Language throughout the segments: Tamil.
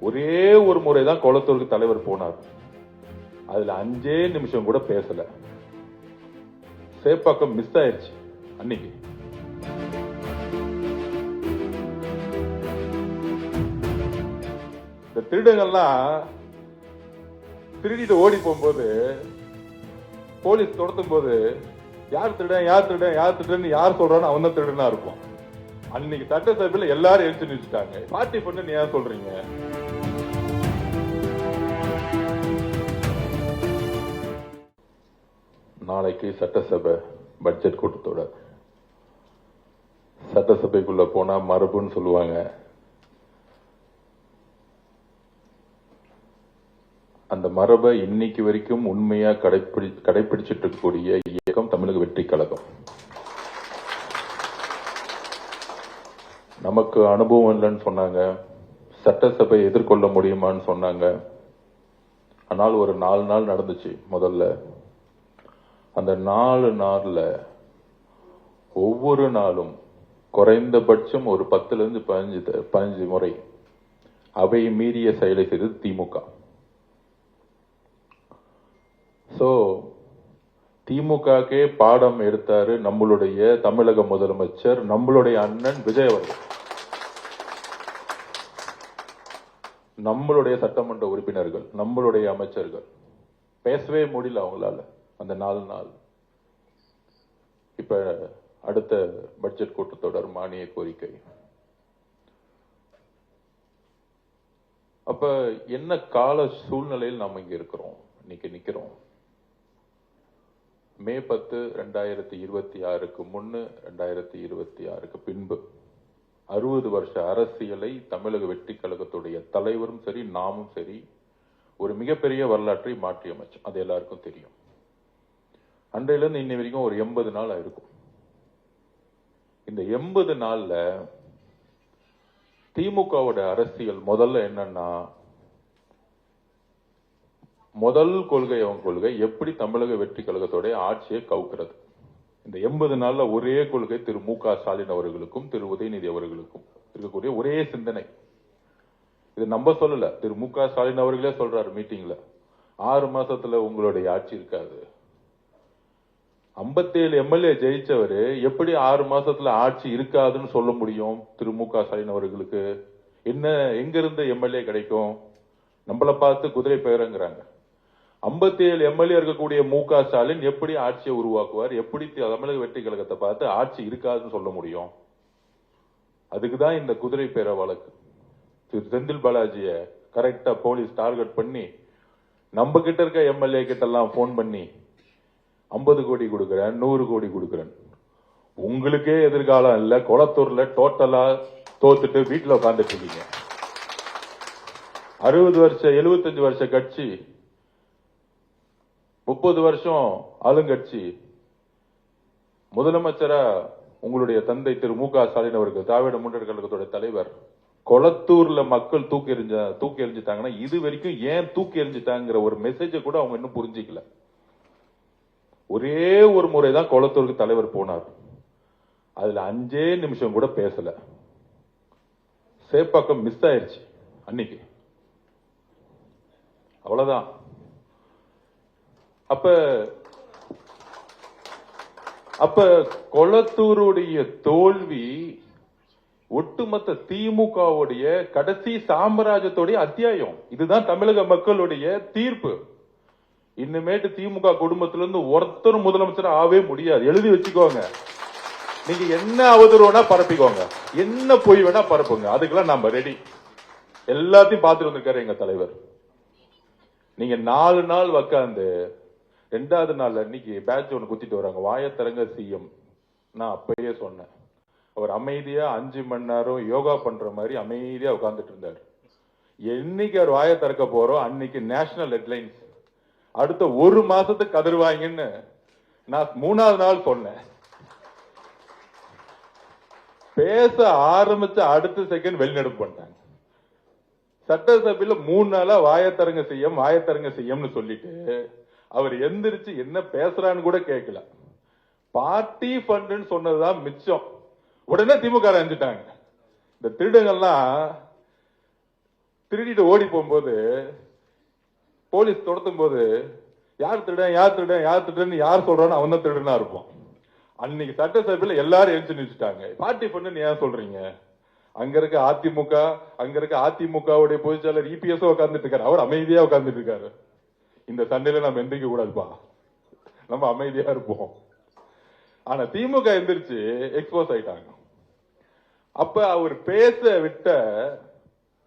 ஒரே ஒரு முறைதான் கொளத்தூருக்கு தலைவர் போனார். அதுல 5 நிமிஷம் கூட பேசல. சேப்பாக்கம் மிஸ் ஆயிடுச்சு அன்னைக்கு. இந்த திருடங்கள்லாம் திருடிட்டு ஓடி போகும்போது போலீஸ் தொடர்த்தும் போது யார் திருடன் யார் திருடன் யார் திருடன் யார் சொல்றான்னு அவன் தான் திருடனா இருக்கும். அன்னைக்கு சட்டசபையில் எல்லாரும் எழுந்து நிறுத்திட்டாங்க. பார்ட்டி பண்ணு நீ ஏன் சொல்றீங்க? நாளைக்கு சட்டசபை பட்ஜெட் கூட்டத்தோட சட்டசபைக்குள்ள போனா மரபுன்னு சொல்லுவாங்க. அந்த மரபை இன்னைக்கு வரைக்கும் உண்மையா கடைபிடிச்சிட்டு இருக்கக்கூடிய இயக்கம் தமிழக வெற்றி கழகம். நமக்கு அனுபவம் இல்லைன்னு சொன்னாங்க, சட்டசபை எதிர்கொள்ள முடியுமான்னு சொன்னாங்க. ஆனால் ஒரு 4 நாள் நடந்துச்சு. முதல்ல அந்த 4 நாள்ல ஒவ்வொரு நாளும் குறைந்தபட்சம் ஒரு 10 to 15 முறை அவை மீறிய செயலை செய்தது திமுக. சோ திமுகக்கே பாடம் எடுத்தாரு நம்மளுடைய தமிழக முதலமைச்சர், நம்மளுடைய அண்ணன் விஜய் அவர்கள். நம்மளுடைய சட்டமன்ற உறுப்பினர்கள், நம்மளுடைய அமைச்சர்கள் பேசவே முடியல அவங்களால அந்த 4 நாள். இப்ப அடுத்த பட்ஜெட் கூட்டத்தொடர் மானிய கோரிக்கை. அப்ப என்ன கால சூழ்நிலையில் நாம இங்க இருக்கிறோம், இன்னைக்கு நிக்கிறோம். மே 10, 2026க்கு முன்னு 2026க்கு பின்பு 60 வருஷ அரசியலை தமிழக வெற்றி கழகத்துடைய தலைவரும் சரி நாமும் சரி ஒரு மிகப்பெரிய வரலாற்றை மாற்றி அமைச்சோம். அது எல்லாருக்கும் தெரியும். அன்றையிலிருந்து இன்னை வரைக்கும் ஒரு 80 நாள் ஆயிருக்கும். இந்த 80 நாள்ல திமுகவோட அரசியல் முதல்ல என்னன்னா, முதல் கொள்கை அவங்க கொள்கை எப்படி தமிழக வெற்றி கழகத்தோட ஆட்சியை கவுக்கிறது. இந்த 80 நாள்ல ஒரே கொள்கை திரு மு.க. ஸ்டாலின் அவர்களுக்கும் திரு உதயநிதி அவர்களுக்கும் இருக்கக்கூடிய ஒரே சிந்தனை. இது நம்ம சொல்லல, திரு மு.க. ஸ்டாலின் அவர்களே சொல்றாரு மீட்டிங்ல, 6 மாசத்துல உங்களுடைய ஆட்சி இருக்காது. 57 எம்எல்ஏ ஜெயிச்சவரு எப்படி 6 மாசத்துல ஆட்சி இருக்காதுன்னு சொல்ல முடியும்? திரு மு.க. ஸ்டாலின் அவர்களுக்கு என்ன எங்க இருந்து எம்எல்ஏ கிடைக்கும்? நம்மளை பார்த்து குதிரை பெயருங்கிறாங்க. 57 எம்எல்ஏ இருக்கக்கூடிய மு.க. ஸ்டாலின் எப்படி ஆட்சியை உருவாக்குவார்? எப்படி தமிழக வெற்றி கழகத்தை பார்த்து ஆட்சி இருக்காதுன்னு சொல்ல முடியும்? அதுக்குதான் இந்த குதிரை பேர வழக்கு. திரு செந்தில் பாலாஜிய கரெக்டா போலீஸ் டார்கெட் பண்ணி நம்ம கிட்ட இருக்க எம்எல்ஏ கிட்ட எல்லாம் போன் பண்ணி 50 கோடி கொடுக்கிறேன், 100 கோடி கொடுக்கிறேன், உங்களுக்கே எதிர்காலம் இல்ல, கொளத்தூர்ல டோட்டலா தோத்துட்டு வீட்டுல உட்கார்ந்துட்டு இருக்கீங்க. 60 வருஷம் 75 வருஷ கட்சி, 30 வருஷம் ஆளுங்கட்சி, முதலமைச்சரா உங்களுடைய தந்தை திரு மு.க. ஸ்டாலின் அவர்கள் திராவிட முன்னேற்ற கழகத்தோட தலைவர், கொளத்தூர்ல மக்கள் தூக்கி எறிஞ்சிட்டாங்கன்னா இது வரைக்கும் ஏன் தூக்கி எறிஞ்சிட்டாங்கிற ஒரு மெசேஜை கூட அவங்க இன்னும் புரிஞ்சிக்கல. ஒரே ஒரு முறைதான் கொளத்தூருக்கு தலைவர் போனார். அதுல 5 நிமிஷம் கூட பேசல. சேப்பாக்கம் மிஸ் ஆயிடுச்சு அன்னைக்கு. அவ்வளவுதான். அப்ப கொளத்தூருடைய தோல்வி ஒட்டுமொத்த திமுகவுடைய கடைசி சாம்ராஜ்யத்துடைய அத்தியாயம். இதுதான் தமிழக மக்களுடைய தீர்ப்பு. இன்னுமேட்டு திமுக குடும்பத்திலிருந்து ஒருத்தரும் முதலமைச்சர் ஆவே முடியாது. எழுதி வச்சுக்கோங்க. நீங்க என்ன அவதூறு வேணா பரப்பிக்கோங்க, என்ன பொய் வேணா பரப்புங்க, அதுக்கெல்லாம் நம்ம ரெடி. எல்லாத்தையும் பார்த்துட்டு வந்திருக்காரு எங்க தலைவர். நீங்க 4 நாள் உட்காந்து 2வது நாள் அன்னைக்கு பேட்ச் ஒன்று குத்திட்டு வராங்க, வாயத்தரங்க சிஎம். நான் அப்பயே சொன்னேன், அவர் அமைதியா 5 மணி நேரம் யோகா பண்ற மாதிரி அமைதியா உட்கார்ந்துட்டு இருந்தார். என்னைக்கு அவர் வாயை திறக்க போறோம் அன்னைக்கு நேஷனல் ஹெட்லைன்ஸ், அடுத்த 1 மாசத்துக்கு கதறுவாங்கன்னு நான் 3வது நாள் சொன்னேன். பேச ஆரம்பிச்ச அடுத்த செகண்ட் வெளிநடப்பு பண்ணிட்டாங்க. சட்டசபையில 3 நாளா வாயத்தரங்க செய்யம்னு சொல்லிட்டு அவர் எந்திரிச்சு என்ன பேசுறான்னு கூட கேட்கல. பார்ட்டி ஃபண்ட்னு சொன்னதுதான் மிச்சம். உடனே திமுக அஞ்சிட்டாங்க. இந்த திருடங்கள்லாம் திருடிட்டு ஓடி போகும்போது போலீஸ் துரத்தும் போது யார் திருடன் யார் திருடன் யார் திருடன் யார் சொல்றான்னு அவன் தான் திருடனா இருப்பான். அன்னைக்கு சட்டசபையில எல்லாரும் எழுந்து நிச்சுட்டாங்க. பார்ட்டி பண்ணு ஏன் சொல்றீங்க? அங்க இருக்க அதிமுக, அங்க இருக்க அதிமுகவுடைய பொதுச்செயலர் இபிஎஸ் உட்கார்ந்துட்டு இருக்காரு. அவர் அமைதியா உட்கார்ந்துட்டு இருக்காரு. இந்த சண்டையில நம்ம எந்திரிக்க கூடாதுப்பா, நம்ம அமைதியா இருப்போம். ஆனா திமுக எந்திரிச்சு எக்ஸ்போஸ் ஆயிட்டாங்க. அப்ப அவர்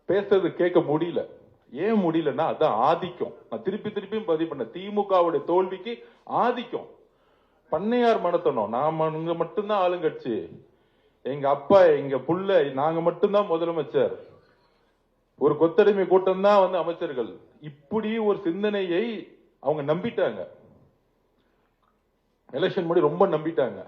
பேசுறது கேட்க முடியல. ஏன் முடியலன்னா அதான் ஆதிக்கம். நான் திருப்பியும் பதிவு பண்ண திமுகவுடைய தோல்விக்கு ஆதிக்கம். பண்ணையார் மனத்தனம், நாம இங்க மட்டும்தான் ஆளுங்கட்சி, எங்க அப்பா எங்க புள்ள நாங்க மட்டும்தான் முதலமைச்சர், ஒரு கொத்தடிமை கூட்டம் தான் அமைச்சர்கள், இப்படி ஒரு சிந்தனையை அவங்க நம்பிட்டாங்க. எலெக்ஷன் முன்னாடி ரொம்ப நம்பிட்டாங்க.